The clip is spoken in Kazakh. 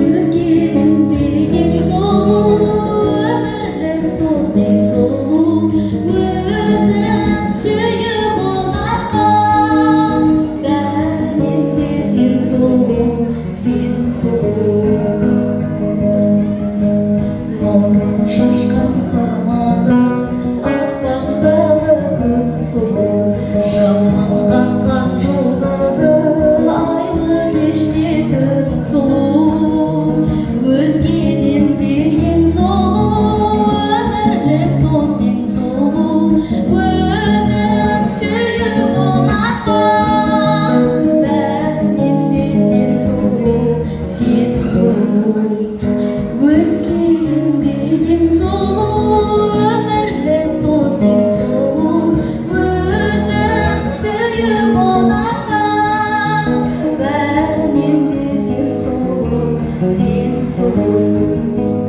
өзгенің деген сұлу, өмірлік достың сұлу, өзім сүйіп ұнатқан, бәрінен де сен сұлу, сен сұлу. Нұрын шашқан қырмызы, аспандағы күн сұлу, жаман қаққан жұлдызы, айлы кеште түн сұлу, өзгеден де ең сұлу, өмірлік достың сұлу, өзім сүйіп ұнатқан, бәрінен де сен сұлу, сен сұлу. Өзгеден де ең сұлу, өмірлік достың сұлу, өзім сүйіп ұнатқан, бәрінен де сен сұлу, сен сұлу.